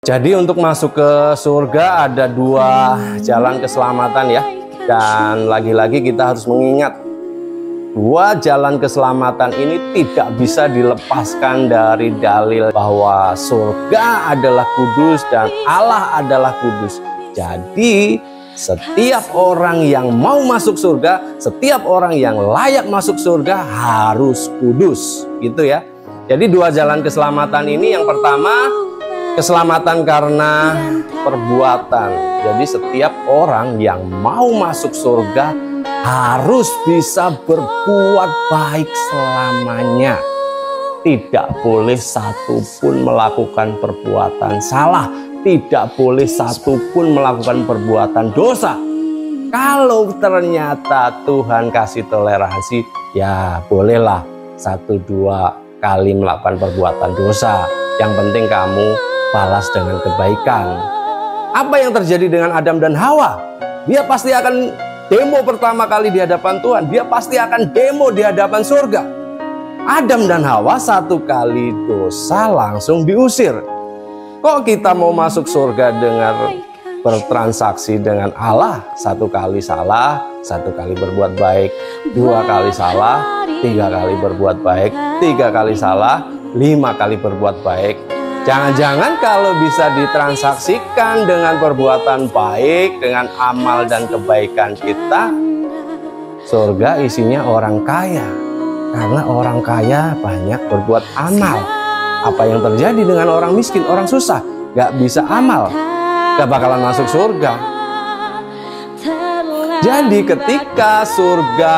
Jadi untuk masuk ke surga ada dua jalan keselamatan ya. Dan lagi-lagi kita harus mengingat, dua jalan keselamatan ini tidak bisa dilepaskan dari dalil bahwa surga adalah kudus dan Allah adalah kudus. Jadi setiap orang yang mau masuk surga, setiap orang yang layak masuk surga harus kudus, gitu ya. Jadi dua jalan keselamatan ini, yang pertama keselamatan karena perbuatan. Jadi setiap orang yang mau masuk surga harus bisa berbuat baik selamanya. Tidak boleh satupun melakukan perbuatan salah. Tidak boleh satupun melakukan perbuatan dosa. Kalau ternyata Tuhan kasih toleransi, ya bolehlah 1-2 kali melakukan perbuatan dosa. Yang penting kamu balas dengan kebaikan. Apa yang terjadi dengan Adam dan Hawa? Dia pasti akan demo pertama kali di hadapan Tuhan. Dia pasti akan demo di hadapan surga. Adam dan Hawa 1 kali dosa langsung diusir. Kok kita mau masuk surga dengan bertransaksi dengan Allah? 1 kali salah, 1 kali berbuat baik, 2 kali salah, 3 kali berbuat baik, 3 kali salah, 5 kali berbuat baik. Jangan-jangan kalau bisa ditransaksikan dengan perbuatan baik, dengan amal dan kebaikan kita, surga isinya orang kaya. Karena orang kaya banyak berbuat amal. Apa yang terjadi dengan orang miskin, orang susah, gak bisa amal, gak bakalan masuk surga. Jadi ketika surga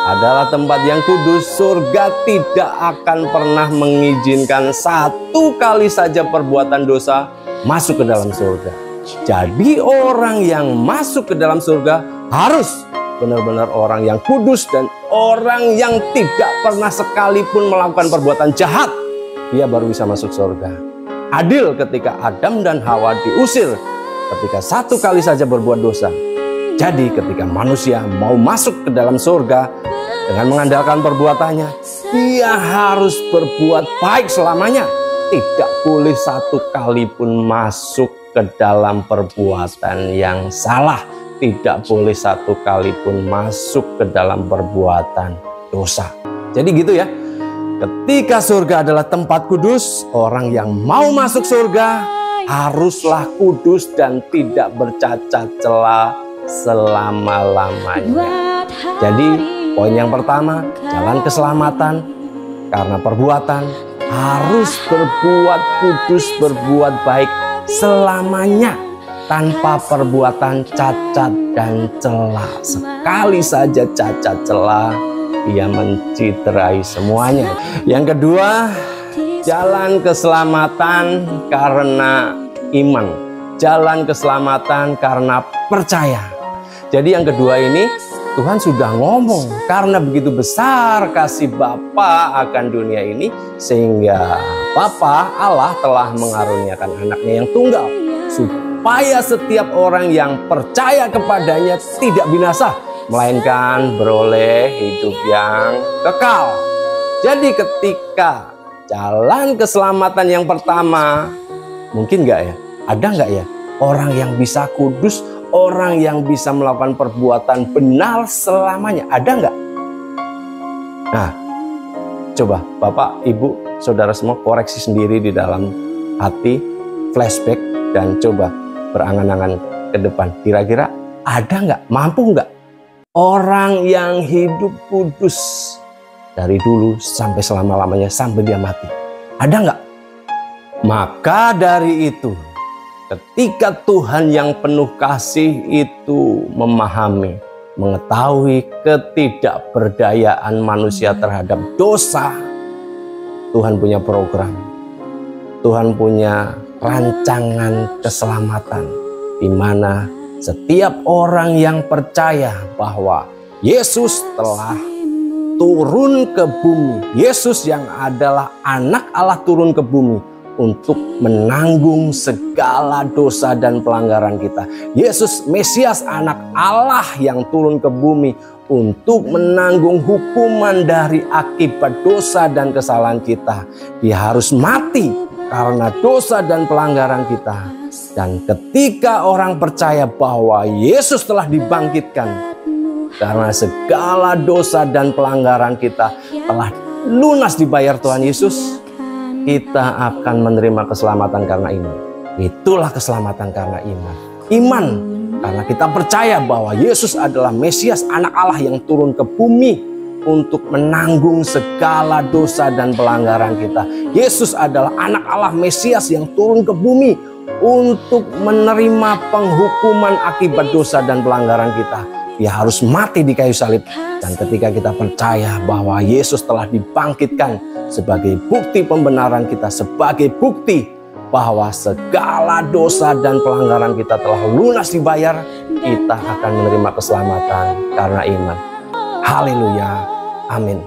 adalah tempat yang kudus, surga tidak akan pernah mengizinkan 1 kali saja perbuatan dosa masuk ke dalam surga. Jadi orang yang masuk ke dalam surga harus benar-benar orang yang kudus dan orang yang tidak pernah sekalipun melakukan perbuatan jahat. Dia baru bisa masuk surga. Adil ketika Adam dan Hawa diusir ketika 1 kali saja berbuat dosa. Jadi ketika manusia mau masuk ke dalam surga dengan mengandalkan perbuatannya, dia harus berbuat baik selamanya. Tidak boleh 1 kali pun masuk ke dalam perbuatan yang salah. Tidak boleh 1 kali pun masuk ke dalam perbuatan dosa. Jadi gitu ya. Ketika surga adalah tempat kudus, orang yang mau masuk surga haruslah kudus dan tidak bercacat celah selama-lamanya. Jadi poin yang pertama, jalan keselamatan karena perbuatan, harus berbuat kudus, berbuat baik selamanya tanpa perbuatan cacat dan celah. Sekali saja cacat celah, ia menciderai semuanya. Yang kedua, jalan keselamatan karena iman. Jalan keselamatan karena percaya. Jadi yang kedua ini Tuhan sudah ngomong, karena begitu besar kasih Bapa akan dunia ini, sehingga Bapa Allah telah mengaruniakan anaknya yang tunggal, supaya setiap orang yang percaya kepadanya tidak binasa, melainkan beroleh hidup yang kekal. Jadi ketika jalan keselamatan yang pertama, mungkin nggak ya? Ada nggak ya orang yang bisa kudus, orang yang bisa melakukan perbuatan benar selamanya? Ada nggak? Nah, coba Bapak, Ibu, Saudara semua koreksi sendiri di dalam hati, flashback, dan coba berangan-angan ke depan. Kira-kira ada nggak, mampu nggak orang yang hidup kudus dari dulu sampai selama-lamanya, sampai dia mati? Ada nggak? Maka dari itu, ketika Tuhan yang penuh kasih itu memahami, mengetahui ketidakberdayaan manusia terhadap dosa, Tuhan punya program, Tuhan punya rancangan keselamatan, di mana setiap orang yang percaya bahwa Yesus telah turun ke bumi, Yesus yang adalah anak Allah turun ke bumi untuk menanggung segala dosa dan pelanggaran kita. Yesus Mesias anak Allah yang turun ke bumi untuk menanggung hukuman dari akibat dosa dan kesalahan kita. Dia harus mati karena dosa dan pelanggaran kita. Dan ketika orang percaya bahwa Yesus telah dibangkitkan, karena segala dosa dan pelanggaran kita telah lunas dibayar Tuhan Yesus, kita akan menerima keselamatan karena iman. Itulah keselamatan karena iman. Iman karena kita percaya bahwa Yesus adalah Mesias, anak Allah yang turun ke bumi untuk menanggung segala dosa dan pelanggaran kita. Yesus adalah anak Allah Mesias yang turun ke bumi untuk menerima penghukuman akibat dosa dan pelanggaran kita. Dia harus mati di kayu salib. Dan ketika kita percaya bahwa Yesus telah dibangkitkan sebagai bukti pembenaran kita, sebagai bukti bahwa segala dosa dan pelanggaran kita telah lunas dibayar, kita akan menerima keselamatan karena iman. Haleluya. Amin.